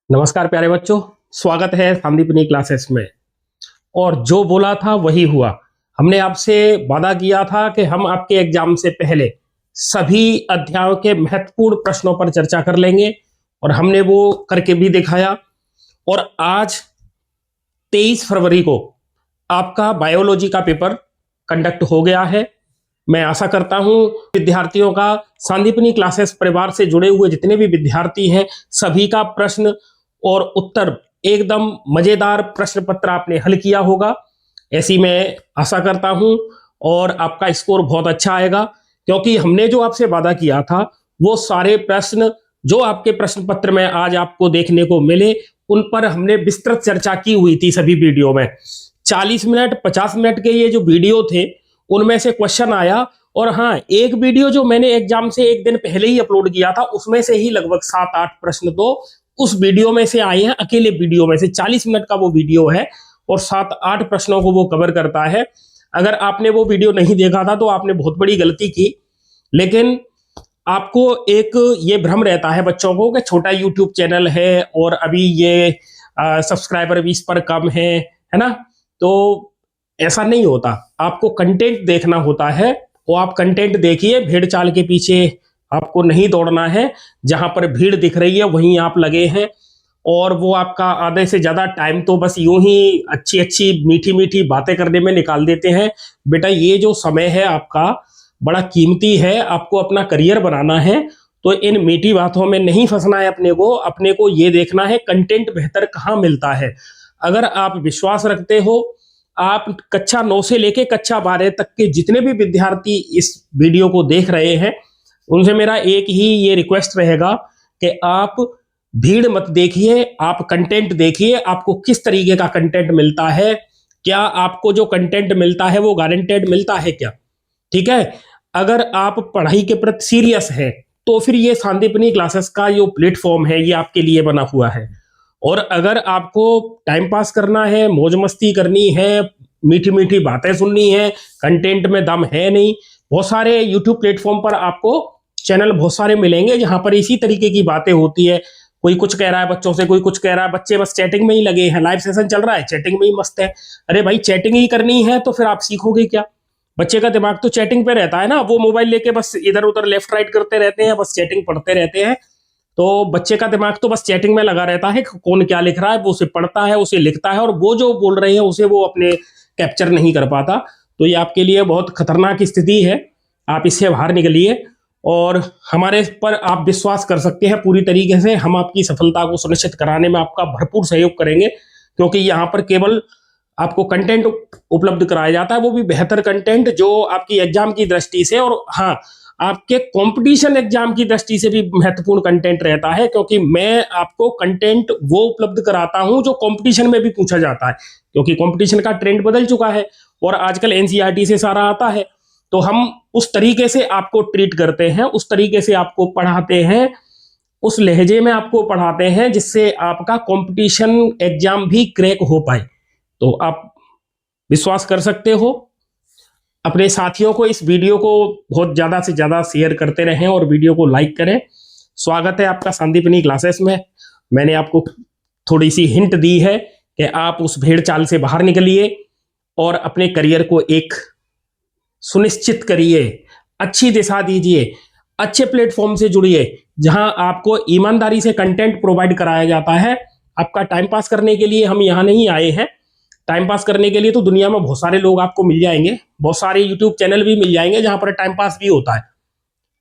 नमस्कार प्यारे बच्चों, स्वागत है संदीपनी क्लासेस में। और जो बोला था वही हुआ। हमने आपसे वादा किया था कि हम आपके एग्जाम से पहले सभी अध्यायों के महत्वपूर्ण प्रश्नों पर चर्चा कर लेंगे और हमने वो करके भी दिखाया। और आज 23 फरवरी को आपका बायोलॉजी का पेपर कंडक्ट हो गया है। मैं आशा करता हूं विद्यार्थियों का संदीपनी क्लासेस परिवार से जुड़े हुए जितने भी विद्यार्थी हैं सभी का प्रश्न और उत्तर एकदम मजेदार प्रश्न पत्र आपने हल किया होगा, ऐसी मैं आशा करता हूं। और आपका स्कोर बहुत अच्छा आएगा क्योंकि हमने जो आपसे वादा किया था वो सारे प्रश्न जो आपके प्रश्न पत्र में आज आपको देखने को मिले उन पर हमने विस्तृत चर्चा की हुई थी सभी वीडियो में। 40 मिनट 50 मिनट के ये जो वीडियो थे उनमें से क्वेश्चन आया। और हाँ, एक वीडियो जो मैंने एग्जाम से एक दिन पहले ही अपलोड किया था उसमें से ही लगभग 7-8 प्रश्न तो उस वीडियो में से आए हैं। अकेले वीडियो में से 40 मिनट का वो वीडियो है और 7-8 प्रश्नों को वो कवर करता है। अगर आपने वो वीडियो नहीं देखा था तो आपने बहुत बड़ी गलती की। लेकिन आपको एक ये भ्रम रहता है बच्चों को कि छोटा यूट्यूब चैनल है और अभी ये सब्सक्राइबर भी इस पर कम है ना। तो ऐसा नहीं होता, आपको कंटेंट देखना होता है। वो आप कंटेंट देखिए, भेड़ चाल के पीछे आपको नहीं दौड़ना है। जहां पर भीड़ दिख रही है वहीं आप लगे हैं और वो आपका आधे से ज्यादा टाइम तो बस यूं ही अच्छी अच्छी मीठी मीठी बातें करने में निकाल देते हैं। बेटा ये जो समय है आपका बड़ा कीमती है, आपको अपना करियर बनाना है तो इन मीठी बातों में नहीं फंसना है। अपने को ये देखना है कंटेंट बेहतर कहाँ मिलता है। अगर आप विश्वास रखते हो, आप कक्षा 9 से लेके कक्षा 12 तक के जितने भी विद्यार्थी इस वीडियो को देख रहे हैं उनसे मेरा एक ही ये रिक्वेस्ट रहेगा कि आप भीड़ मत देखिए, आप कंटेंट देखिए। आपको किस तरीके का कंटेंट मिलता है, क्या आपको जो कंटेंट मिलता है वो गारंटेड मिलता है क्या? ठीक है। अगर आप पढ़ाई के प्रति सीरियस है तो फिर ये संदीपनी क्लासेस का जो प्लेटफॉर्म है ये आपके लिए बना हुआ है। और अगर आपको टाइम पास करना है, मौज मस्ती करनी है, मीठी मीठी बातें सुननी है, कंटेंट में दम है नहीं, बहुत सारे यूट्यूब प्लेटफॉर्म पर आपको चैनल बहुत सारे मिलेंगे जहां पर इसी तरीके की बातें होती है। कोई कुछ कह रहा है बच्चों से, कोई कुछ कह रहा है, बच्चे बस चैटिंग में ही लगे हैं, लाइव सेशन चल रहा है चैटिंग में ही मस्त है। अरे भाई चैटिंग ही करनी है तो फिर आप सीखोगे क्या? बच्चे का दिमाग तो चैटिंग पे रहता है ना, वो मोबाइल लेके बस इधर उधर लेफ्ट राइट करते रहते हैं, बस चैटिंग पढ़ते रहते हैं। तो बच्चे का दिमाग तो बस चैटिंग में लगा रहता है, कौन क्या लिख रहा है वो उसे पढ़ता है, उसे लिखता है और वो जो बोल रहे हैं उसे वो अपने कैप्चर नहीं कर पाता। तो ये आपके लिए बहुत खतरनाक स्थिति है, आप इससे बाहर निकलिए और हमारे पर आप विश्वास कर सकते हैं पूरी तरीके से। हम आपकी सफलता को सुनिश्चित कराने में आपका भरपूर सहयोग करेंगे क्योंकि यहाँ पर केवल आपको कंटेंट उपलब्ध कराया जाता है, वो भी बेहतर कंटेंट जो आपकी एग्जाम की दृष्टि से और हाँ आपके कंपटीशन एग्जाम की दृष्टि से भी महत्वपूर्ण कंटेंट रहता है क्योंकि मैं आपको कंटेंट वो उपलब्ध कराता हूं जो कंपटीशन में भी पूछा जाता है। क्योंकि कंपटीशन का ट्रेंड बदल चुका है और आजकल एनसीईआरटी से सारा आता है। तो हम उस तरीके से आपको ट्रीट करते हैं, उस तरीके से आपको पढ़ाते हैं, उस लहजे में आपको पढ़ाते हैं जिससे आपका कंपटीशन एग्जाम भी क्रैक हो पाए। तो आप विश्वास कर सकते हो। अपने साथियों को इस वीडियो को बहुत ज़्यादा से ज़्यादा शेयर करते रहें और वीडियो को लाइक करें। स्वागत है आपका संदीपनी क्लासेस में। मैंने आपको थोड़ी सी हिंट दी है कि आप उस भेड़ चाल से बाहर निकलिए और अपने करियर को एक सुनिश्चित करिए, अच्छी दिशा दीजिए, अच्छे प्लेटफॉर्म से जुड़िए जहां आपको ईमानदारी से कंटेंट प्रोवाइड कराया जाता है। आपका टाइम पास करने के लिए हम यहाँ नहीं आए हैं। टाइम पास करने के लिए तो दुनिया में बहुत सारे लोग आपको मिल जाएंगे, बहुत सारे यूट्यूब चैनल भी मिल जाएंगे जहां पर टाइम पास भी होता है।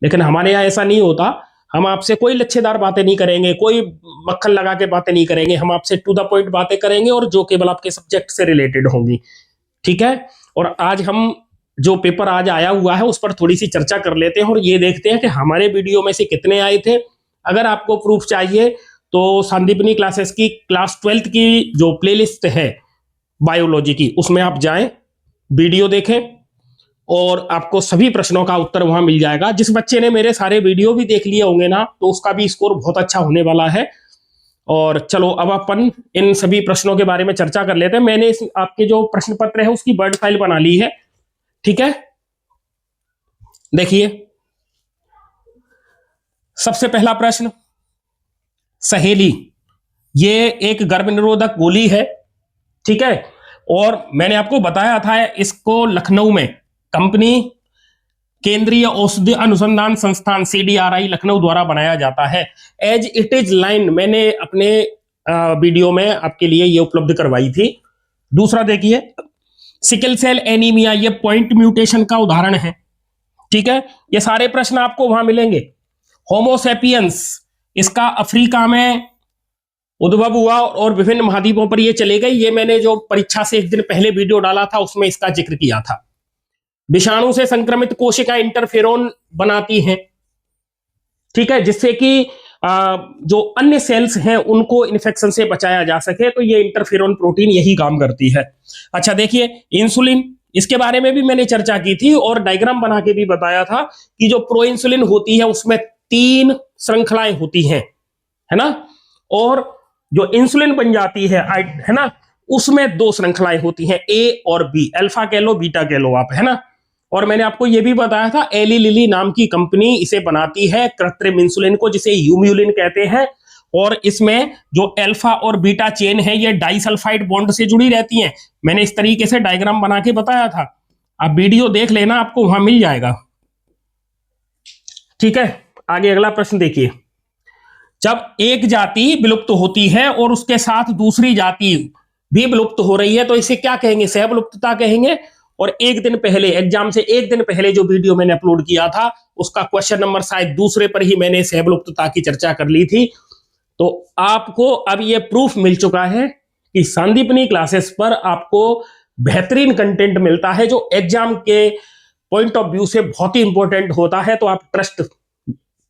लेकिन हमारे यहाँ ऐसा नहीं होता। हम आपसे कोई लच्छेदार बातें नहीं करेंगे, कोई मक्खन लगा के बातें नहीं करेंगे। हम आपसे टू द पॉइंट बातें करेंगे और जो केवल आपके सब्जेक्ट से रिलेटेड होंगी। ठीक है। और आज हम जो पेपर आज आया हुआ है उस पर थोड़ी सी चर्चा कर लेते हैं और ये देखते हैं कि हमारे वीडियो में से कितने आए थे। अगर आपको प्रूफ चाहिए तो संदीपनी क्लासेस की क्लास 12th की जो प्लेलिस्ट है बायोलॉजी की उसमें आप जाएं, वीडियो देखें और आपको सभी प्रश्नों का उत्तर वहां मिल जाएगा। जिस बच्चे ने मेरे सारे वीडियो भी देख लिए होंगे ना तो उसका भी स्कोर बहुत अच्छा होने वाला है। और चलो अब अपन इन सभी प्रश्नों के बारे में चर्चा कर लेते हैं। मैंने आपके जो प्रश्न पत्र है उसकी वर्ड फाइल बना ली है। ठीक है, देखिए सबसे पहला प्रश्न, सहेली ये एक गर्भ निरोधक गोली है, ठीक है। और मैंने आपको बताया था इसको लखनऊ में कंपनी केंद्रीय औषधि अनुसंधान संस्थान CDRI लखनऊ द्वारा बनाया जाता है। एज इट इज लाइन मैंने अपने वीडियो में आपके लिए ये उपलब्ध करवाई थी। दूसरा देखिए, सिकल सेल एनीमिया, ये पॉइंट म्यूटेशन का उदाहरण है, ठीक है। ये सारे प्रश्न आपको वहां मिलेंगे। होमोसेपियंस, इसका अफ्रीका में उद्भव हुआ और विभिन्न महाद्वीपों पर ये चले गई। ये मैंने जो परीक्षा से एक दिन पहले वीडियो डाला था उसमें इसका जिक्र किया था। विषाणु से संक्रमित कोशिका इंटरफेरोन बनाती हैं, ठीक है, जिससे कि जो अन्य सेल्स हैं उनको इन्फेक्शन से बचाया जा सके, तो ये इंटरफेरोन प्रोटीन यही काम करती है। अच्छा देखिए, इंसुलिन, इसके बारे में भी मैंने चर्चा की थी और डायग्राम बना के भी बताया था कि जो प्रो इंसुलिन होती है उसमें 3 श्रृंखलाएं होती हैं, है ना, और जो इंसुलिन बन जाती है ना, उसमें 2 श्रृंखलाएं होती हैं, ए और बी, अल्फा कह लो बीटा कह लो आप, है ना। और मैंने आपको यह भी बताया था एली लिली नाम की कंपनी इसे बनाती है, कृत्रिम इंसुलिन को, जिसे यूम्यूलिन कहते हैं। और इसमें जो अल्फा और बीटा चेन है ये डाइसल्फाइड बॉन्ड से जुड़ी रहती हैं। मैंने इस तरीके से डायग्राम बना के बताया था, आप वीडियो देख लेना, आपको वहां मिल जाएगा, ठीक है। आगे अगला प्रश्न देखिए, जब एक जाति विलुप्त होती है और उसके साथ दूसरी जाति भी विलुप्त हो रही है तो इसे क्या कहेंगे? सहविलुप्तता कहेंगे। और एक दिन पहले, एग्जाम से एक दिन पहले जो वीडियो मैंने अपलोड किया था उसका क्वेश्चन नंबर शायद दूसरे पर ही मैंने सहविलुप्तता की चर्चा कर ली थी। तो आपको अब ये प्रूफ मिल चुका है कि संदीपनी क्लासेस पर आपको बेहतरीन कंटेंट मिलता है जो एग्जाम के पॉइंट ऑफ व्यू से बहुत ही इंपॉर्टेंट होता है। तो आप ट्रस्ट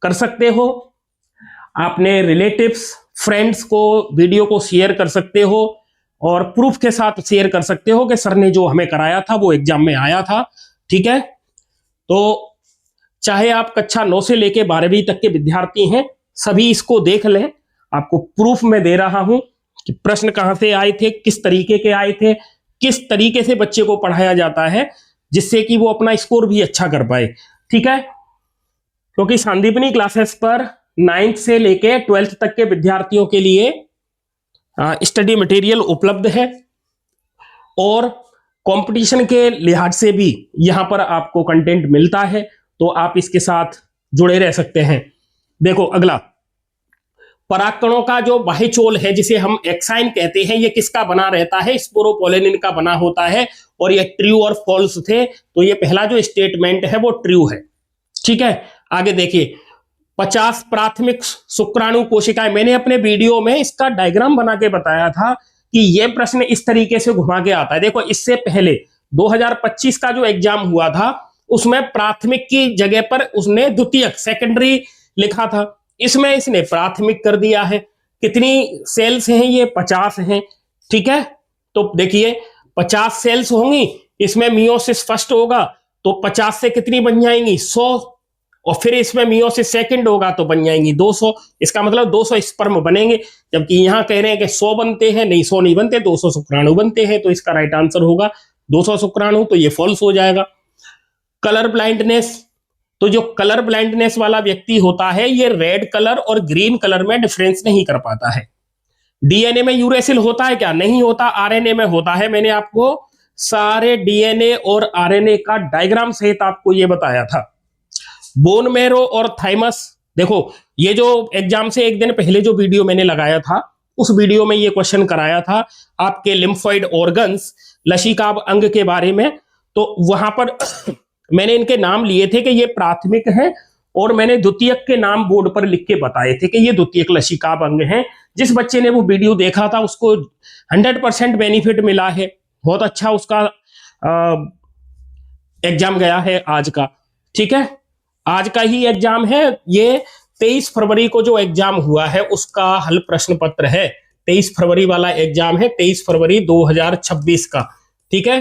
कर सकते हो, अपने रिलेटिव्स फ्रेंड्स को वीडियो को शेयर कर सकते हो और प्रूफ के साथ शेयर कर सकते हो कि सर ने जो हमें कराया था वो एग्जाम में आया था, ठीक है। तो चाहे आप कक्षा 9 से लेके 12वीं तक के विद्यार्थी हैं, सभी इसको देख लें। आपको प्रूफ में दे रहा हूं कि प्रश्न कहां से आए थे, किस तरीके के आए थे, किस तरीके से बच्चे को पढ़ाया जाता है जिससे कि वो अपना स्कोर भी अच्छा कर पाए, ठीक है। क्योंकि संदीपनी क्लासेस पर 9th से लेके 12th तक के विद्यार्थियों के लिए स्टडी मटेरियल उपलब्ध है और कंपटीशन के लिहाज से भी यहां पर आपको कंटेंट मिलता है, तो आप इसके साथ जुड़े रह सकते हैं। देखो अगला, परागकणों का जो बाह्यचोल है जिसे हम एक्साइन कहते हैं, ये किसका बना रहता है? स्पोरोपोलेनिन का बना होता है। और ये ट्रू और फॉल्स थे, तो ये पहला जो स्टेटमेंट है वो ट्रू है, ठीक है। आगे देखिए, 50 प्राथमिक शुक्राणु कोशिकाएं, मैंने अपने वीडियो में इसका डायग्राम बना के बताया था कि यह प्रश्न इस तरीके से घुमा के आता है। देखो, इससे पहले 2025 का जो एग्जाम हुआ था उसमें प्राथमिक की जगह पर उसने द्वितीयक सेकेंडरी लिखा था, इसमें इसने प्राथमिक कर दिया है। कितनी सेल्स हैं? ये 50 हैं, ठीक है। तो देखिए 50 सेल्स होंगी, इसमें मियोसिस फर्स्ट होगा तो 50 से कितनी बन जाएंगी? 100, और फिर इसमें मियोसिस सेकंड होगा तो बन जाएंगी 200। इसका मतलब 200 स्पर्म बनेंगे, जबकि यहां कह रहे हैं कि 100 बनते हैं। नहीं, 100 नहीं बनते, 200 शुक्राणु बनते हैं। तो इसका राइट आंसर होगा 200 शुक्राणु, तो ये फॉल्स हो जाएगा। कलर ब्लाइंडनेस, तो जो कलर ब्लाइंडनेस वाला व्यक्ति होता है ये रेड कलर और ग्रीन कलर में डिफरेंस नहीं कर पाता है। डीएनए में यूरेसिल होता है क्या? नहीं होता, आरएनए में होता है। मैंने आपको सारे डीएनए और आरएनए का डायग्राम सहित आपको ये बताया था। बोन मैरो और थाइमस, देखो ये जो एग्जाम से एक दिन पहले जो वीडियो मैंने लगाया था उस वीडियो में ये क्वेश्चन कराया था आपके लिम्फोइड ऑर्गन्स, लसिकाभ अंग के बारे में। तो वहां पर मैंने इनके नाम लिए थे कि ये प्राथमिक हैं और मैंने द्वितीयक के नाम बोर्ड पर लिख के बताए थे कि ये द्वितीयक लसिकाभ अंग हैं। जिस बच्चे ने वो वीडियो देखा था उसको 100% बेनिफिट मिला है, बहुत अच्छा उसका एग्जाम गया है आज का, ठीक है। आज का ही एग्जाम है ये, 23 फरवरी को जो एग्जाम हुआ है उसका हल प्रश्न पत्र है। 23 फरवरी वाला एग्जाम है, 23 फरवरी 2026 का, ठीक है।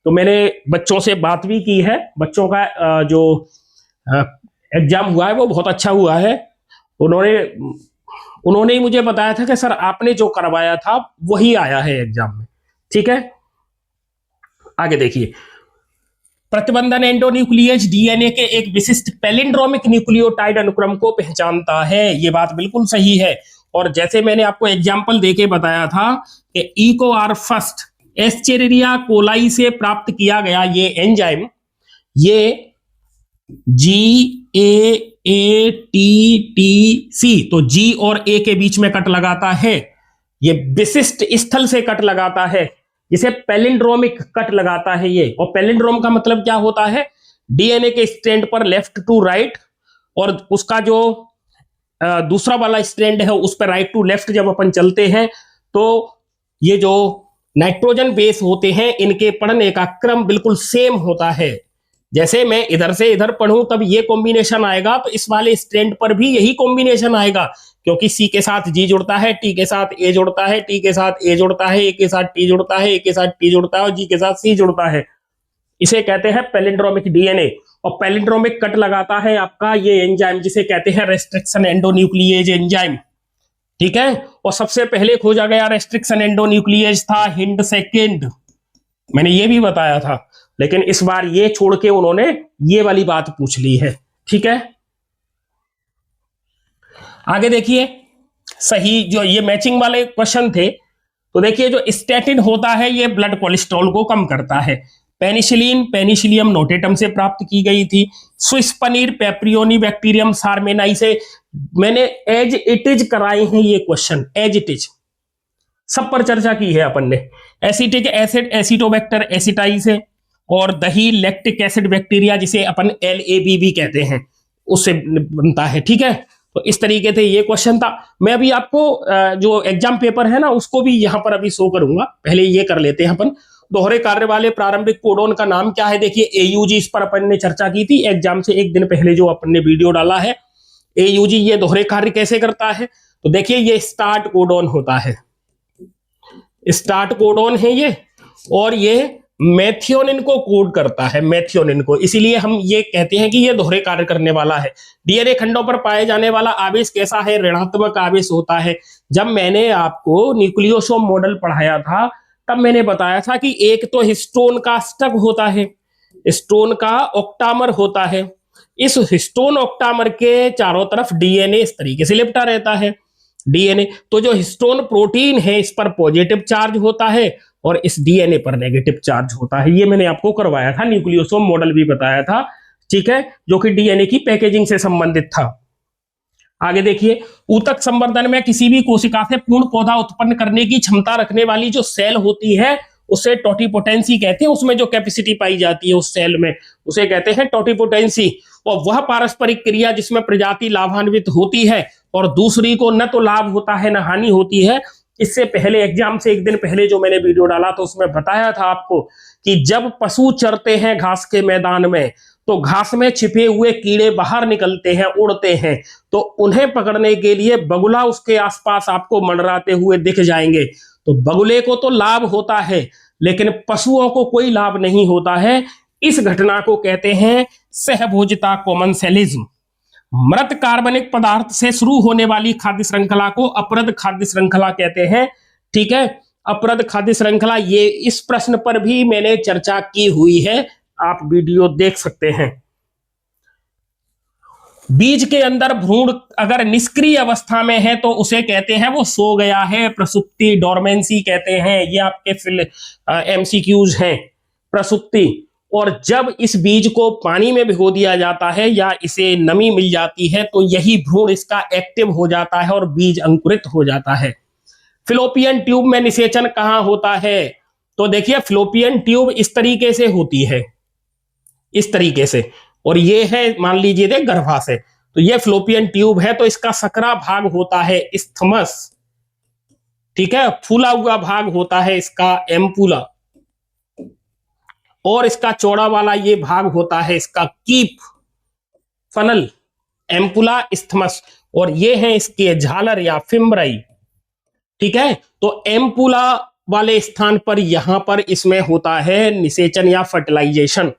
तो मैंने बच्चों से बात भी की है, बच्चों का जो एग्जाम हुआ है वो बहुत अच्छा हुआ है। उन्होंने ही मुझे बताया था कि सर आपने जो करवाया था वही आया है एग्जाम में, ठीक है। आगे देखिए, प्रतिबंधन एंडोन्यूक्लियस डीएनए के एक विशिष्ट पैलिंड्रोमिक न्यूक्लियोटाइड अनुक्रम को पहचानता है। ये बात बिल्कुल सही है। और जैसे मैंने आपको एग्जाम्पल देके बताया था कि इकोआर फर्स्ट एस्चेरिचिया कोलाई से प्राप्त किया गया ये एंजाइम, ये GAATTC, तो G और A के बीच में कट लगाता है, ये विशिष्ट स्थल से कट लगाता है, जिसे पैलिंड्रोमिक कट लगाता है ये। और पैलिंड्रोम का मतलब क्या होता है, डीएनए के स्ट्रैंड पर लेफ्ट टू राइट, और उसका जो दूसरा वाला स्ट्रैंड है उस पर राइट टू लेफ्ट जब अपन चलते हैं तो ये जो नाइट्रोजन बेस होते हैं इनके पढ़ने का क्रम बिल्कुल सेम होता है। जैसे मैं इधर से इधर पढ़ूं तब ये कॉम्बिनेशन आएगा, तो इस वाले स्ट्रैंड पर भी यही कॉम्बिनेशन आएगा, क्योंकि सी के साथ जी जुड़ता है, टी के साथ ए जुड़ता है, टी के साथ ए जुड़ता है, ए के साथ टी जुड़ता है, ए के साथ टी जुड़ता है और जी के साथ सी जुड़ता है। इसे कहते हैं पैलिंड्रोमिक डीएनए। और पैलिंड्रोमिक कट लगाता है आपका ये एंजाइम, जिसे कहते हैं रेस्ट्रिक्शन एंडोन्यूक्लिएज एंजाइम। ठीक है, और सबसे पहले खोजा गया रेस्ट्रिक्शन एंडोन्यूक्लिएज था हिंड सेकेंड, मैंने ये भी बताया था, लेकिन इस बार ये छोड़ के उन्होंने ये वाली बात पूछ ली है। ठीक है, आगे देखिए, सही जो ये मैचिंग वाले क्वेश्चन थे, तो देखिए जो स्टैटिन होता है ये ब्लड कोलेस्ट्रॉल को कम करता है। पेनिसिलिन पेनिसिलियम नोटेटम से प्राप्त की गई थी। स्विस पनीर पेप्रियोनी बैक्टीरियम सार्मेनाई से। मैंने एज इट इज कराए हैं ये क्वेश्चन, एज इट इज सब पर चर्चा की है अपन ने। एसिटिक एसिड एसिटोबैक्टर एसिटाई से, और दही लैक्टिक एसिड बैक्टीरिया जिसे अपन LABB कहते हैं उससे बनता है। ठीक है, तो इस तरीके से ये क्वेश्चन था। मैं अभी आपको जो एग्जाम पेपर है ना उसको भी यहाँ पर अभी शो करूंगा, पहले ये कर लेते हैं अपन। दोहरे कार्य वाले प्रारंभिक कोडोन का नाम क्या है, देखिए AUG, इस पर अपन ने चर्चा की थी एग्जाम से एक दिन पहले जो अपन ने वीडियो डाला है। AUG ये दोहरे कार्य कैसे करता है, तो देखिए ये स्टार्ट कोडोन होता है, स्टार्ट कोडोन है ये, और ये मेथियोनिन को कोड करता है, मेथियोनिन को, इसीलिए हम ये कहते हैं कि ये दोहरे कार्य करने वाला है। डीएनए खंडों पर पाए जाने वाला आवेश कैसा है, ऋणात्मक आवेश होता है। जब मैंने आपको न्यूक्लियोसोम मॉडल पढ़ाया था तब मैंने बताया था कि एक तो हिस्टोन का स्टक होता है, हिस्टोन का ऑक्टामर होता है, इस हिस्टोन ऑक्टामर के चारों तरफ डीएनए इस तरीके से लिपटा रहता है। डीएनए तो जो हिस्टोन प्रोटीन है इस पर पॉजिटिव चार्ज होता है और इस डीएनए पर नेगेटिव चार्ज होता है। ये मैंने आपको करवाया था, न्यूक्लियोसोम मॉडल भी बताया था। ठीक है, जो कि डीएनए की पैकेजिंग से संबंधित था। आगे देखिए, ऊतक संवर्धन में किसी भी कोशिका से पूर्ण पौधा उत्पन्न करने की क्षमता रखने वाली जो सेल होती है उसे टोटिपोटेंसी कहते हैं। उसमें जो कैपेसिटी पाई जाती है उस सेल में उसे कहते हैं टोटिपोटेंसी। और वह पारस्परिक क्रिया जिसमें प्रजाति लाभान्वित होती है और दूसरी को न तो लाभ होता है न हानि होती है। इससे पहले एग्जाम से एक दिन पहले जो मैंने वीडियो डाला तो उसमें बताया था आपको कि जब पशु चरते हैं घास के मैदान में तो घास में छिपे हुए कीड़े बाहर निकलते हैं, उड़ते हैं, तो उन्हें पकड़ने के लिए बगुला उसके आसपास आपको मंडराते हुए दिख जाएंगे। तो बगुले को तो लाभ होता है लेकिन पशुओं को कोई लाभ नहीं होता है। इस घटना को कहते हैं सहभोजिता, कॉमनसेलिज्म। मृत कार्बनिक पदार्थ से शुरू होने वाली खाद्य श्रृंखला को अपरद खाद्य श्रृंखला कहते हैं। ठीक है, अपरद खाद्य श्रृंखला, ये इस प्रश्न पर भी मैंने चर्चा की हुई है, आप वीडियो देख सकते हैं। बीज के अंदर भ्रूण अगर निष्क्रिय अवस्था में है तो उसे कहते हैं वो सो गया है, प्रसुप्ति, डोरमेंसी कहते हैं। ये आपके MCQs हैं, प्रसुप्ति। और जब इस बीज को पानी में भिगो दिया जाता है या इसे नमी मिल जाती है तो यही भ्रूण इसका एक्टिव हो जाता है और बीज अंकुरित हो जाता है। फिलोपियन ट्यूब में निषेचन कहाँ होता है, तो देखिए फिलोपियन ट्यूब इस तरीके से होती है, इस तरीके से, और ये है मान लीजिए गर्भाशय, तो ये फिलोपियन ट्यूब है। तो इसका सकरा भाग होता है इस्थमस, ठीक है, फूला हुआ भाग होता है इसका एम्पुला, और इसका चौड़ा वाला ये भाग होता है इसका कीप, फनल, एम्पुला, इस्थमस, और ये है इसके झालर या फिम्ब्राई। ठीक है, तो एम्पुला वाले स्थान पर यहां पर इसमें होता है निषेचन या फर्टिलाइजेशन।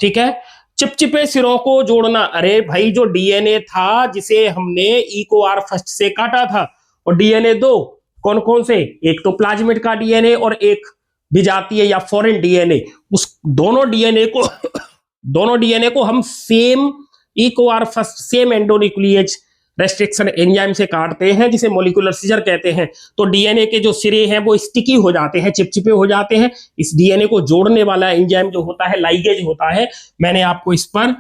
ठीक है, चिपचिपे सिरों को जोड़ना, अरे भाई जो डीएनए था जिसे हमने इकोआर फर्स्ट से काटा था, और डीएनए दो कौन कौन से, एक तो प्लाज्मिड का डीएनए और एक विजातीय या फॉरेन डीएनए, उस दोनों डीएनए को हम same EcoR first, same endonuclease restriction enzyme से काटते हैं, जिसे मॉलिक्यूलर सीजर कहते हैं, तो डीएनए के जो सिरे हैं वो स्टिकी हो जाते हैं, चिपचिपे हो जाते हैं। इस डीएनए को जोड़ने वाला एंजाइम जो होता है लाइगेज होता है। मैंने आपको इस पर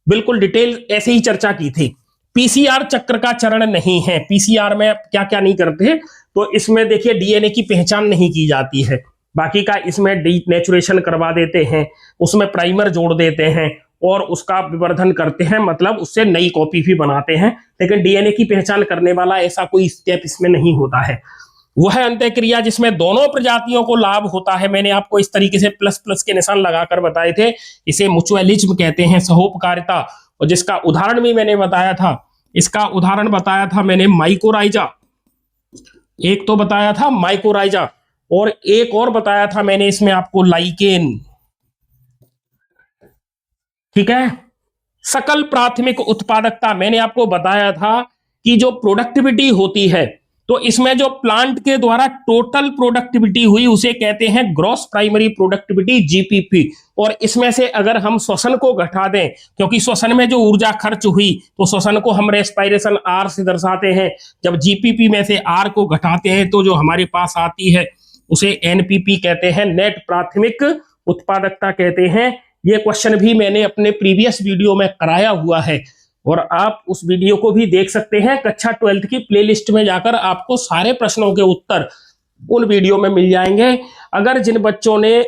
बिल्कुल डिटेल ऐसे ही चर्चा की थी। पीसीआर चक्र का चरण नहीं है। पीसीआर में क्या क्या नहीं करते, तो इसमें देखिए डीएनए की पहचान नहीं की जाती है, बाकी का इसमें डीनेचुरेशन करवा देते हैं, उसमें प्राइमर जोड़ देते हैं और उसका विवर्धन करते हैं, मतलब उससे नई कॉपी भी बनाते हैं। लेकिन डीएनए की पहचान करने वाला ऐसा कोई स्टेप इसमें नहीं होता है। वह अंत्यक्रिया जिसमें दोनों प्रजातियों को लाभ होता है, मैंने आपको इस तरीके से प्लस प्लस के निशान लगाकर बताए थे, इसे म्यूचुअलिज्म कहते हैं, सहोपकारिता। और जिसका उदाहरण भी मैंने बताया था, इसका उदाहरण बताया था मैंने माइकोराइजा, एक तो बताया था माइकोराइजा और एक और बताया था मैंने इसमें आपको लाइकेन। ठीक है। सकल प्राथमिक उत्पादकता मैंने आपको बताया था कि जो प्रोडक्टिविटी होती है, तो इसमें जो प्लांट के द्वारा टोटल प्रोडक्टिविटी हुई उसे कहते हैं ग्रॉस प्राइमरी प्रोडक्टिविटी, जीपीपी। और इसमें से अगर हम श्वसन को घटा दें, क्योंकि श्वसन में जो ऊर्जा खर्च हुई, तो श्वसन को हम रेस्पिरेशन आर से दर्शाते हैं। जब जीपीपी में से आर को घटाते हैं तो जो हमारे पास आती है उसे एनपीपी कहते हैं, नेट प्राथमिक उत्पादकता कहते हैं। ये क्वेश्चन भी मैंने अपने प्रीवियस वीडियो में कराया हुआ है और आप उस वीडियो को भी देख सकते हैं। कक्षा 12th की प्लेलिस्ट में जाकर आपको सारे प्रश्नों के उत्तर उन वीडियो में मिल जाएंगे। अगर जिन बच्चों ने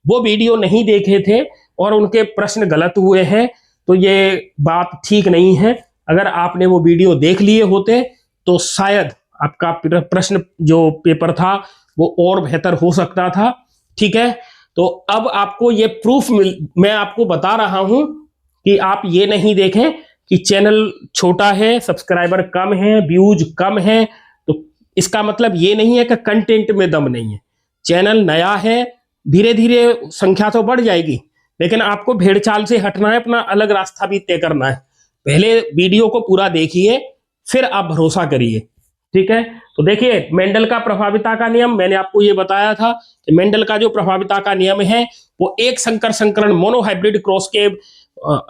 वो वीडियो नहीं देखे थे और उनके प्रश्न गलत हुए हैं, तो ये बात ठीक नहीं है। अगर आपने वो वीडियो देख लिए होते तो शायद आपका प्रश्न जो पेपर था वो और बेहतर हो सकता था। ठीक है, तो अब आपको ये प्रूफ मैं आपको बता रहा हूं कि आप ये नहीं देखें कि चैनल छोटा है, सब्सक्राइबर कम है, व्यूज कम है, तो इसका मतलब ये नहीं है कि कंटेंट में दम नहीं है। चैनल नया है, धीरे धीरे संख्या तो बढ़ जाएगी, लेकिन आपको भेड़ चाल से हटना है, अपना अलग रास्ता भी तय करना है। पहले वीडियो को पूरा देखिए, फिर आप भरोसा करिए। ठीक है, तो देखिए मेंडल का प्रभाविता का नियम मैंने आपको ये बताया था कि मेंडल का जो प्रभाविता का नियम है वो एक संकर संकरण मोनोहाइब्रिड क्रॉस के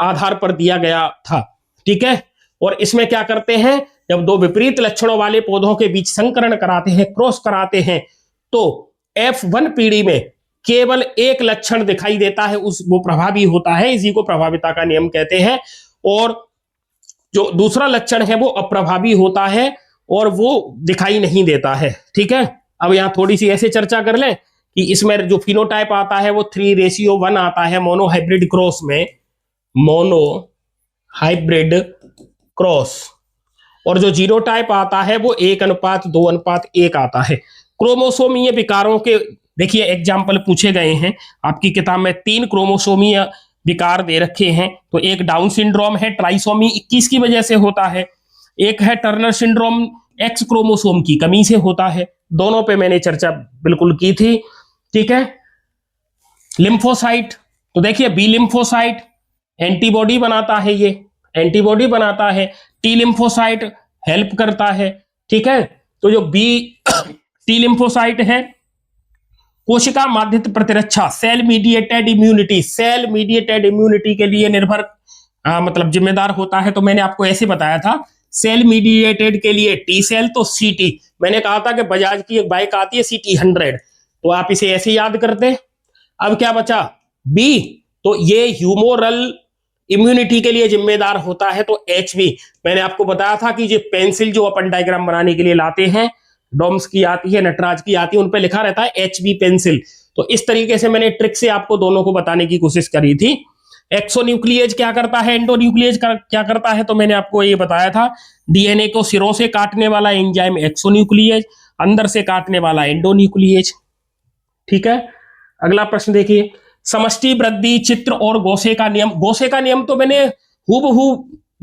आधार पर दिया गया था। ठीक है, और इसमें क्या करते हैं, जब दो विपरीत लक्षणों वाले पौधों के बीच संकरण कराते हैं, क्रॉस कराते हैं, तो F1 पीढ़ी में केवल एक लक्षण दिखाई देता है, वो प्रभावी होता है, इसी को प्रभाविता का नियम कहते हैं। और जो दूसरा लक्षण है वो अप्रभावी होता है और वो दिखाई नहीं देता है। ठीक है, अब यहां थोड़ी सी ऐसे चर्चा कर लें कि इसमें जो फिनोटाइप आता है वो 3:1 आता है मोनोहाइब्रिड क्रॉस में, मोनो हाइब्रिड क्रॉस, और जो जीनोटाइप आता है वो 1:2:1 आता है। क्रोमोसोमीय विकारों के देखिए एग्जाम्पल पूछे गए हैं आपकी किताब में। 3 क्रोमोसोमीय विकार दे रखे हैं, तो एक डाउन सिंड्रोम है, ट्राइसोमी 21 की वजह से होता है। एक है टर्नर सिंड्रोम, एक्स क्रोमोसोम की कमी से होता है। दोनों पे मैंने चर्चा बिल्कुल की थी। ठीक है, लिम्फोसाइट, तो देखिए बी लिम्फोसाइट एंटीबॉडी बनाता है, ये एंटीबॉडी बनाता है। टी लिम्फोसाइट हेल्प करता है। ठीक है, तो जो बी टी लिम्फोसाइट है कोशिका माध्यित प्रतिरक्षा, cell mediated immunity, cell mediated immunity के लिए निर्भर मतलब जिम्मेदार होता है। तो मैंने आपको ऐसे बताया था, सेल मीडिएटेड के लिए टी सेल, तो सीटी। मैंने कहा था कि बजाज की एक बाइक आती है CT 100, तो आप इसे ऐसे याद करते। अब क्या बचा, बी, तो ये ह्यूमोरल इम्यूनिटी के लिए जिम्मेदार होता है, तो HB। मैंने आपको बताया था कि ये पेंसिल जो अपन डायग्राम बनाने के लिए लाते हैं, डॉम्स की आती है, नटराज की आती है, उन पे लिखा रहता है HB पेंसिल। तो इस तरीके से मैंने ट्रिक से आपको दोनों को बताने की कोशिश करी थी। एक्सोन्यूक्लिएज क्या करता है, एंडोन्यूक्लिएज क्या करता है, तो मैंने आपको ये बताया था, डीएनए को सिरों से काटने वाला एंजाइम एक्सोन्यूक्लिएज, अंदर से काटने वाला एंडोन्यूक्लिएज। ठीक है, अगला प्रश्न देखिए, समष्टि वृद्धि चित्र और गोसे का नियम। गोसे का नियम तो मैंने हूबहू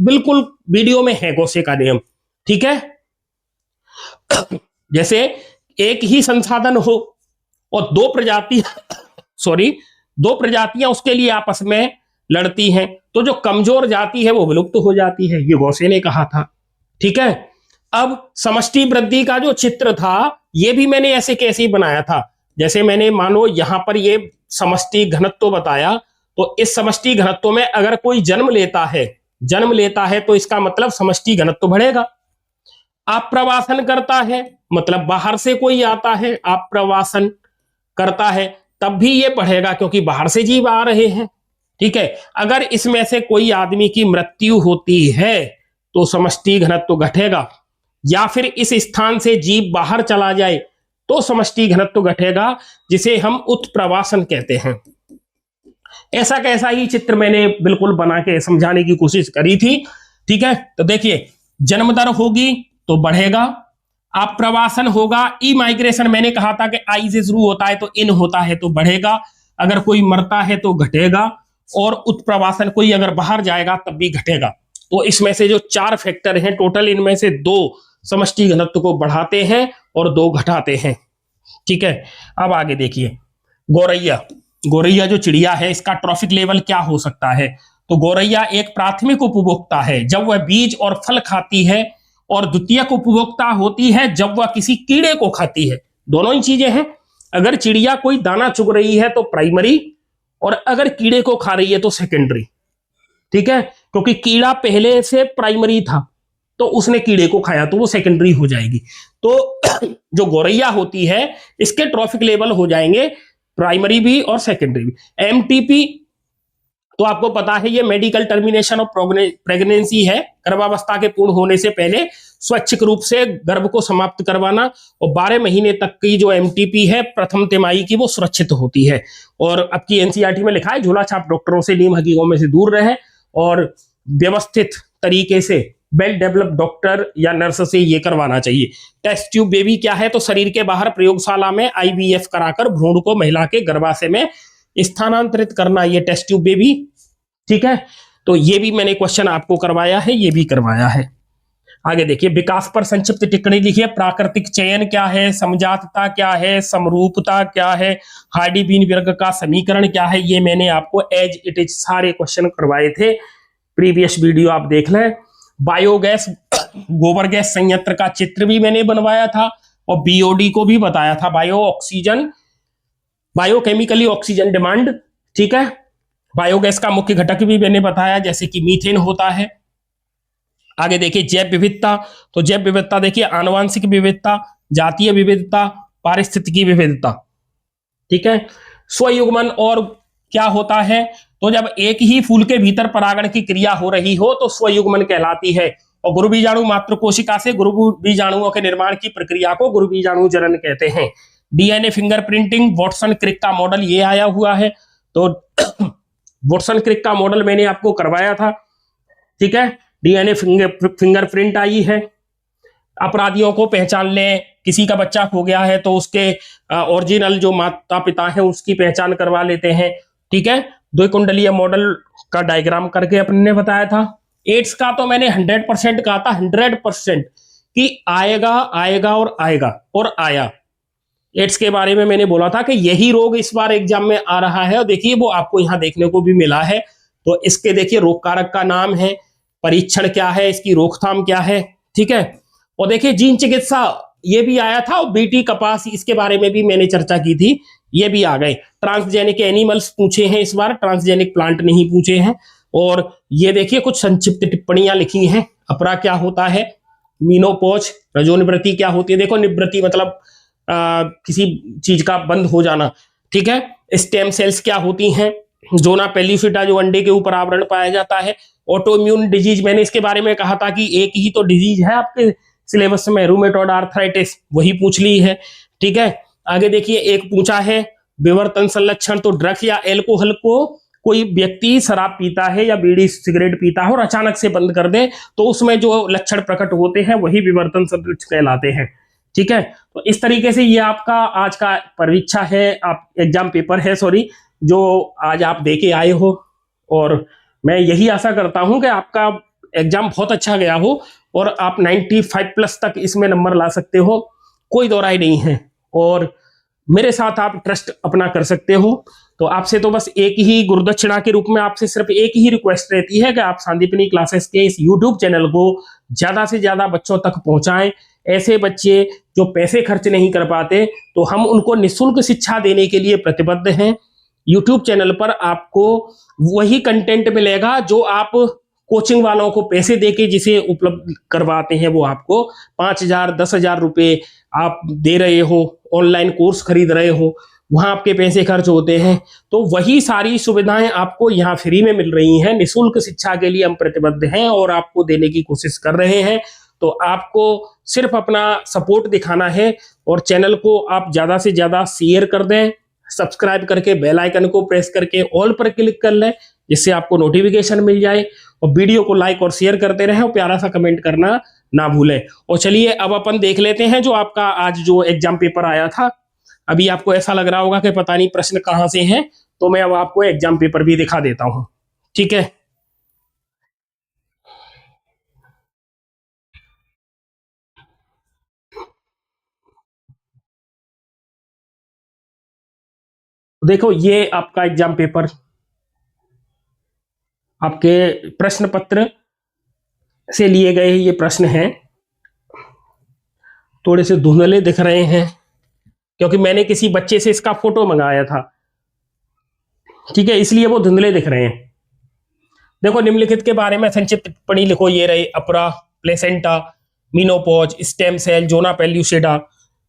बिल्कुल वीडियो में है, गोसे का नियम। ठीक है, जैसे एक ही संसाधन हो और दो प्रजातियां उसके लिए आपस में लड़ती हैं, तो जो कमजोर जाति है वो विलुप्त हो जाती है, ये गोसे ने कहा था। ठीक है, अब समष्टि वृद्धि का जो चित्र था ये भी मैंने ऐसे कैसे बनाया था, जैसे मैंने मानो यहां पर ये समष्टि घनत्व बताया, तो इस समष्टि घनत्व में अगर कोई जन्म लेता है, जन्म लेता है तो इसका मतलब समष्टि घनत्व बढ़ेगा। आप्रवासन करता है मतलब बाहर से कोई आता है, आप्रवासन करता है तब भी ये बढ़ेगा क्योंकि बाहर से जीव आ रहे हैं। ठीक है, अगर इसमें से कोई आदमी की मृत्यु होती है तो समष्टि घनत्व घटेगा, या फिर इस स्थान से जीव बाहर चला जाए तो समष्टि घनत्व घटेगा, जिसे हम उत्प्रवासन कहते हैं। ऐसा कैसा ही चित्र मैंने बिल्कुल बना के समझाने की कोशिश करी थी। ठीक है, तो देखिए जन्म दर होगी तो बढ़ेगा, आप्रवासन होगा, ई माइग्रेशन मैंने कहा था कि आई से शुरू होता है तो इन होता है तो बढ़ेगा, अगर कोई मरता है तो घटेगा, और उत्प्रवासन कोई अगर बाहर जाएगा तब भी घटेगा। तो इसमें से जो 4 फैक्टर हैं टोटल, इनमें से 2 समष्टि घनत्व को बढ़ाते हैं और 2 घटाते हैं। ठीक है, अब आगे देखिए गौरैया। गौरैया जो चिड़िया है इसका ट्रॉफिक लेवल क्या हो सकता है? तो गौरैया एक प्राथमिक उपभोक्ता है जब वह बीज और फल खाती है, और द्वितीयक उपभोक्ता होती है जब वह किसी कीड़े को खाती है। दोनों ही चीजें हैं। अगर चिड़िया कोई दाना चुग रही है तो प्राइमरी, और अगर कीड़े को खा रही है तो सेकेंडरी। ठीक है, क्योंकि कीड़ा पहले से प्राइमरी था तो उसने कीड़े को खाया तो वो सेकेंडरी हो जाएगी। तो जो गौरैया होती है इसके ट्रॉफिक लेवल हो जाएंगे प्राइमरी भी और सेकेंडरी भी। एमटीपी तो आपको पता है ये मेडिकल टर्मिनेशन ऑफ प्रेगनेंसी है, गर्भावस्था के पूर्ण होने से पहले स्वैच्छिक रूप से गर्भ को समाप्त करवाना, और 12 महीने तक की जो एमटीपी है प्रथम तिमाही की वो सुरक्षित होती है। और अब की एनसीईआरटी में लिखा है झोला छाप डॉक्टरों से नीम हकीकों में से दूर रहे, और व्यवस्थित तरीके से वेल डेवलप्ड डॉक्टर या नर्स से ये करवाना चाहिए। टेस्ट ट्यूब बेबी क्या है? तो शरीर के बाहर प्रयोगशाला में आईवीएफ कराकर भ्रूण को महिला के गर्भाशय में स्थानांतरित करना, ये टेस्ट ट्यूब बेबी। ठीक है, तो ये भी मैंने क्वेश्चन आपको करवाया है, ये भी करवाया है। आगे देखिए विकास पर संक्षिप्त टिप्पणी लिखिए। प्राकृतिक चयन क्या है? समजातता क्या है? समरूपता क्या है? हार्डी-बीन वर्ग का समीकरण क्या है? ये मैंने आपको एज इट इज सारे क्वेश्चन करवाए थे, प्रीवियस वीडियो आप देख लें। बायोगैस गोबर गैस संयंत्र का चित्र भी मैंने बनवाया था, और बीओडी को भी बताया था, bio oxygen, biochemically oxygen demand. ठीक है, बायोगैस का मुख्य घटक भी मैंने बताया जैसे कि मीथेन होता है। आगे देखिए जैव विविधता। तो जैव विविधता देखिए आनुवांशिक विविधता, जातीय विविधता, पारिस्थितिकी विविधता। ठीक है, स्वयुग्मन और क्या होता है? तो जब एक ही फूल के भीतर परागण की क्रिया हो रही हो तो स्वयुग्मन कहलाती है, और गुरु बीजाणु मात्र कोशिका से गुरु बीजाणुओं के निर्माण की प्रक्रिया को गुरु बीजाणु जनन कहते हैं। डीएनए फिंगरप्रिंटिंग, वॉटसन क्रिक का मॉडल ये आया हुआ है, तो वॉटसन क्रिक का मॉडल मैंने आपको करवाया था। ठीक है, डीएनए फिंगरप्रिंट आई है। अपराधियों को पहचान लें, किसी का बच्चा खो गया है तो उसके ओरिजिनल जो माता पिता है उसकी पहचान करवा लेते हैं। ठीक है, द्विकुंडलीय मॉडल का डायग्राम करके अपने ने बताया था। एड्स का तो मैंने 100% कहा था, 100% कि आएगा आएगा और आएगा, और आया। एड्स के बारे में मैंने बोला था कि यही रोग इस बार एग्जाम में आ रहा है, और देखिए वो आपको यहां देखने को भी मिला है। तो इसके देखिए रोग कारक का नाम है, परीक्षण क्या है, इसकी रोकथाम क्या है। ठीक है, और देखिए जीन चिकित्सा ये भी आया था, और बीटी कपास इसके बारे में भी मैंने चर्चा की थी, ये भी आ गए। ट्रांसजेनिक एनिमल्स पूछे हैं इस बार, ट्रांसजेनिक प्लांट नहीं पूछे हैं। और ये देखिए कुछ संक्षिप्त टिप्पणियां लिखी हैं। अपरा क्या होता है? मीनोपॉज। रजोनिवृत्ति क्या होती है? देखो निवृत्ति मतलब किसी चीज का बंद हो जाना। ठीक है, स्टेम सेल्स क्या होती हैं? जोना पेल्यूसिटा जो अंडे के ऊपर आवरण पाया जाता है। ऑटोइम्यून डिजीज मैंने इसके बारे में कहा था कि एक ही तो डिजीज है आपके सिलेबस में, रूमेटॉइड आर्थराइटिस, वही पूछ ली है। ठीक है, आगे देखिए एक पूछा है विवर्तन संलक्षण। तो ड्रग्स या एल्कोहल को कोई व्यक्ति शराब पीता है या बीड़ी सिगरेट पीता है और अचानक से बंद कर दे तो उसमें जो लक्षण प्रकट होते हैं वही विवर्तन संलक्षण कहलाते हैं। ठीक है, तो इस तरीके से ये आपका आज का परीक्षा है, आप एग्जाम पेपर है सॉरी, जो आज आप देके आए हो, और मैं यही आशा करता हूं कि आपका एग्जाम बहुत अच्छा गया हो और आप 95+ तक इसमें नंबर ला सकते हो, कोई दो राय नहीं है, और मेरे साथ आप ट्रस्ट अपना कर सकते हो। तो आपसे तो बस एक ही गुरुदक्षिणा के रूप में आपसे सिर्फ एक ही रिक्वेस्ट रहती है कि आप संदीपनी क्लासेस के इस यूट्यूब चैनल को ज्यादा से ज्यादा बच्चों तक पहुंचाएं। ऐसे बच्चे जो पैसे खर्च नहीं कर पाते तो हम उनको निःशुल्क शिक्षा देने के लिए प्रतिबद्ध हैं। यूट्यूब चैनल पर आपको वही कंटेंट मिलेगा जो आप कोचिंग वालों को पैसे देके जिसे उपलब्ध करवाते हैं, वो आपको 5,000 10,000 रुपए आप दे रहे हो, ऑनलाइन कोर्स खरीद रहे हो, वहां आपके पैसे खर्च होते हैं। तो वही सारी सुविधाएं आपको यहाँ फ्री में मिल रही हैं। निःशुल्क शिक्षा के लिए हम प्रतिबद्ध हैं और आपको देने की कोशिश कर रहे हैं। तो आपको सिर्फ अपना सपोर्ट दिखाना है और चैनल को आप ज्यादा से ज्यादा शेयर कर दें, सब्सक्राइब करके बेल आइकन को प्रेस करके ऑल पर क्लिक कर लें, जिससे आपको नोटिफिकेशन मिल जाए, और वीडियो को लाइक और शेयर करते रहें और प्यारा सा कमेंट करना ना भूलें। और चलिए अब अपन देख लेते हैं जो आपका आज जो एग्जाम पेपर आया था। अभी आपको ऐसा लग रहा होगा कि पता नहीं प्रश्न कहां से हैं, तो मैं अब आपको एग्जाम पेपर भी दिखा देता हूं, ठीक है। देखो ये आपका एग्जाम पेपर, आपके प्रश्न पत्र से लिए गए ये प्रश्न हैं। थोड़े से धुंधले दिख रहे हैं क्योंकि मैंने किसी बच्चे से इसका फोटो मंगाया था, ठीक है, इसलिए वो धुंधले दिख रहे हैं। देखो निम्नलिखित के बारे में संक्षिप्त टिप्पणी लिखो। ये रहे अपरा, प्लेसेंटा, मीनोपॉज, स्टेम सेल, जोना पेल्यूसिडा,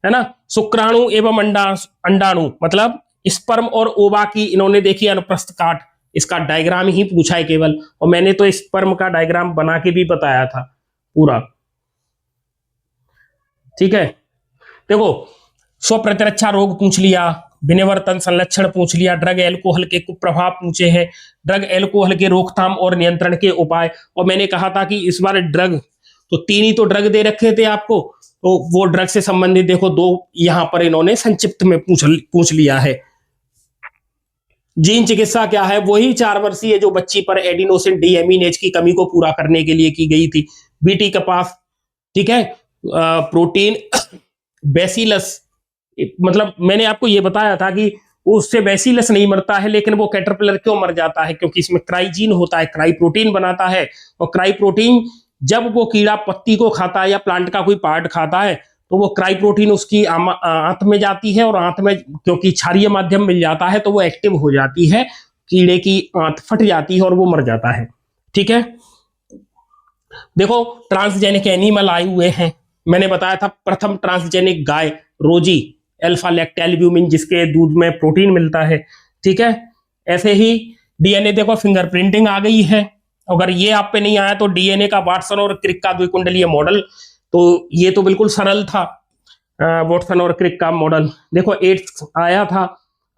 है ना, शुक्राणु एवं अंडाणु, मतलब स्पर्म और ओवा की इन्होंने देखी अनुप्रस्थ काट, इसका डायग्राम ही पूछा है केवल, और मैंने तो स्पर्म का डायग्राम बना के भी बताया था पूरा, ठीक है। देखो स्व प्रतिरक्षा रोग पूछ लिया, विनिवर्तन संलक्षण पूछ लिया, ड्रग एल्कोहल के कुप्रभाव पूछे हैं, ड्रग एल्कोहल के रोकथाम और नियंत्रण के उपाय। और मैंने कहा था कि इस बार ड्रग तो 3 ही तो ड्रग दे रखे थे आपको, तो वो ड्रग से संबंधित देखो 2 यहां पर इन्होंने संक्षिप्त में पूछ लिया है। जीन चिकित्सा क्या है, वही 4 वर्षीय जो बच्ची पर एडिनोसिन डीएमिनेज की कमी को पूरा करने के लिए की गई थी। बीटी कपास, ठीक है, प्रोटीन बेसिलस, मतलब मैंने आपको ये बताया था कि उससे बेसिलस नहीं मरता है, लेकिन वो कैटरपिलर क्यों मर जाता है, क्योंकि इसमें क्राइजीन होता है, क्राई प्रोटीन बनाता है। और क्राई प्रोटीन जब वो कीड़ा पत्ती को खाता है या प्लांट का कोई पार्ट खाता है, तो वो क्राई प्रोटीन उसकी आंत में जाती है, और आंत में क्योंकि क्षारीय माध्यम मिल जाता है तो वो एक्टिव हो जाती है, कीड़े की आंत फट जाती है और वो मर जाता है, ठीक है। देखो ट्रांसजेनिक एनिमल आए हुए हैं, मैंने बताया था प्रथम ट्रांसजेनिक गाय रोजी, अल्फा लैक्टोल्ब्यूमिन, जिसके दूध में प्रोटीन मिलता है, ठीक है। ऐसे ही डीएनए, देखो फिंगरप्रिंटिंग आ गई है। अगर ये आप पे नहीं आया तो डीएनए का वाटसन और क्रिक का द्विकुंडलीय मॉडल, तो ये तो बिल्कुल सरल था, वाटसन और क्रिक का मॉडल। देखो एड्स आया था,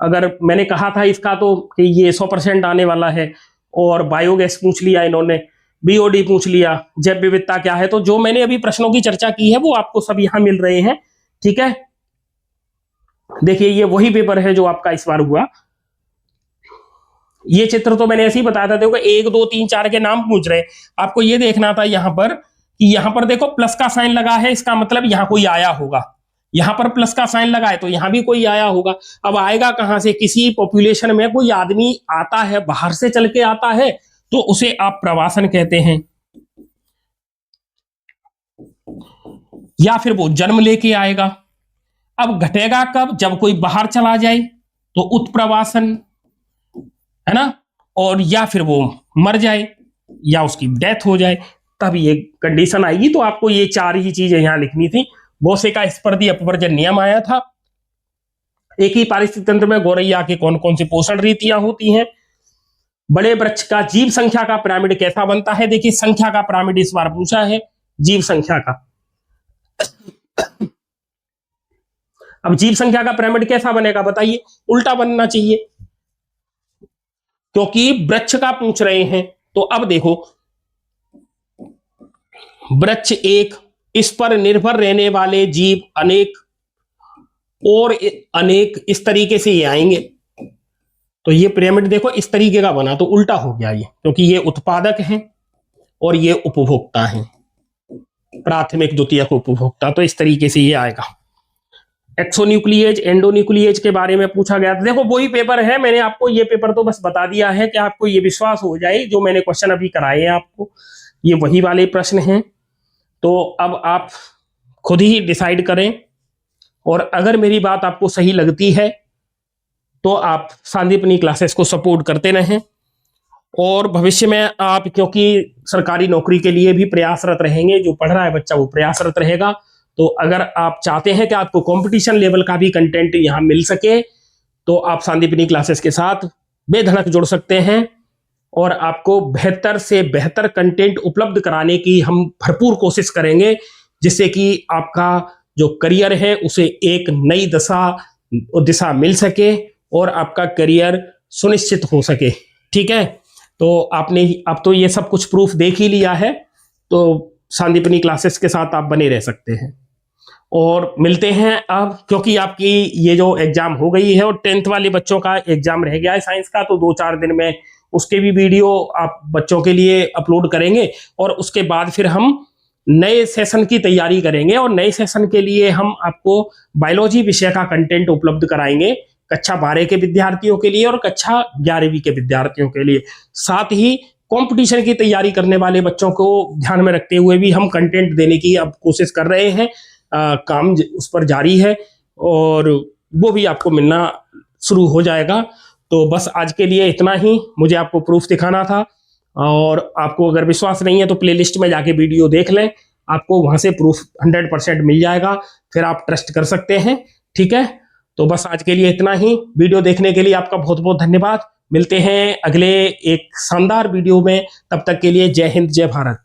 अगर मैंने कहा था इसका तो कि ये 100% आने वाला है। और बायोगैस पूछ लिया इन्होंने, बीओडी पूछ लिया, जैव विविधता क्या है। तो जो मैंने अभी प्रश्नों की चर्चा की है वो आपको सब यहां मिल रहे हैं, ठीक है। देखिए ये वही पेपर है जो आपका इस बार हुआ। ये चित्र तो मैंने ऐसे ही बताया था, देखो 1 2 3 4 के नाम पूछ रहे, आपको ये देखना था यहां पर कि यहां पर देखो प्लस का साइन लगा है, इसका मतलब यहां कोई आया होगा। यहां पर प्लस का साइन लगा है तो यहां भी कोई आया होगा। अब आएगा कहां से, किसी पॉपुलेशन में कोई आदमी आता है, बाहर से चल के आता है, तो उसे आप प्रवासन कहते हैं। या फिर वो जन्म लेके आएगा। अब घटेगा कब, जब कोई बाहर चला जाए तो उत्प्रवासन, है ना, और या फिर वो मर जाए या उसकी डेथ हो जाए, तब ये कंडीशन आएगी। तो आपको ये 4 ही चीजें यहां लिखनी थी। बोसे का स्पर्धी अपवर्जन नियम आया था। एक ही पारिस्थितिक तंत्र में गौरैया के कौन कौन सी पोषण रीतियां होती हैं। बड़े वृक्ष का जीव संख्या का पिरामिड कैसा बनता है, देखिए संख्या का पिरामिड इस बार पूछा है, जीव संख्या का। अब जीव संख्या का पिरामिड कैसा बनेगा बताइए, उल्टा बनना चाहिए क्योंकि वृक्ष का पूछ रहे हैं। तो अब देखो वृक्ष एक, इस पर निर्भर रहने वाले जीव अनेक, और अनेक, इस तरीके से ये आएंगे। तो ये पिरामिड देखो इस तरीके का बना, तो उल्टा हो गया ये, क्योंकि ये उत्पादक हैं और ये उपभोक्ता हैं, प्राथमिक द्वितीयक उपभोक्ता। तो इस तरीके से ये आएगा। एक्सोन्यूक्लिएज एंडोन्यूक्लिएज के बारे में पूछा गया था। देखो वही पेपर है, मैंने आपको ये पेपर तो बस बता दिया है कि आपको ये विश्वास हो जाए, जो मैंने क्वेश्चन अभी कराए हैं आपको ये वही वाले प्रश्न हैं। तो अब आप खुद ही डिसाइड करें, और अगर मेरी बात आपको सही लगती है तो आप संदीपनी क्लासेस को सपोर्ट करते रहें। और भविष्य में आप क्योंकि सरकारी नौकरी के लिए भी प्रयासरत रहेंगे, जो पढ़ रहा है बच्चा वो प्रयासरत रहेगा, तो अगर आप चाहते हैं कि आपको कंपटीशन लेवल का भी कंटेंट यहाँ मिल सके तो आप सांदीपनी क्लासेस के साथ बेधड़क जुड़ सकते हैं और आपको बेहतर से बेहतर कंटेंट उपलब्ध कराने की हम भरपूर कोशिश करेंगे, जिससे कि आपका जो करियर है उसे एक नई दिशा मिल सके और आपका करियर सुनिश्चित हो सके। ठीक है, तो आपने अब तो ये सब कुछ प्रूफ देख ही लिया है, तो सांदीपनी क्लासेस के साथ आप बने रह सकते हैं। और मिलते हैं अब, क्योंकि आपकी ये जो एग्जाम हो गई है और 10th वाले बच्चों का एग्जाम रह गया है साइंस का, तो 2-4 दिन में उसके भी वीडियो आप बच्चों के लिए अपलोड करेंगे और उसके बाद फिर हम नए सेशन की तैयारी करेंगे और नए सेशन के लिए हम आपको बायोलॉजी विषय का कंटेंट उपलब्ध कराएंगे कक्षा 12 के विद्यार्थियों के लिए और कक्षा 11वीं के विद्यार्थियों के लिए। साथ ही कंपटीशन की तैयारी करने वाले बच्चों को ध्यान में रखते हुए भी हम कंटेंट देने की अब कोशिश कर रहे हैं। काम उस पर जारी है और वो भी आपको मिलना शुरू हो जाएगा। तो बस आज के लिए इतना ही, मुझे आपको प्रूफ दिखाना था और आपको अगर विश्वास नहीं है तो प्लेलिस्ट में जाके वीडियो देख लें, आपको वहां से प्रूफ 100% मिल जाएगा, फिर आप ट्रस्ट कर सकते हैं। ठीक है, तो बस आज के लिए इतना ही। वीडियो देखने के लिए आपका बहुत बहुत धन्यवाद। मिलते हैं अगले एक शानदार वीडियो में, तब तक के लिए जय हिंद जय भारत।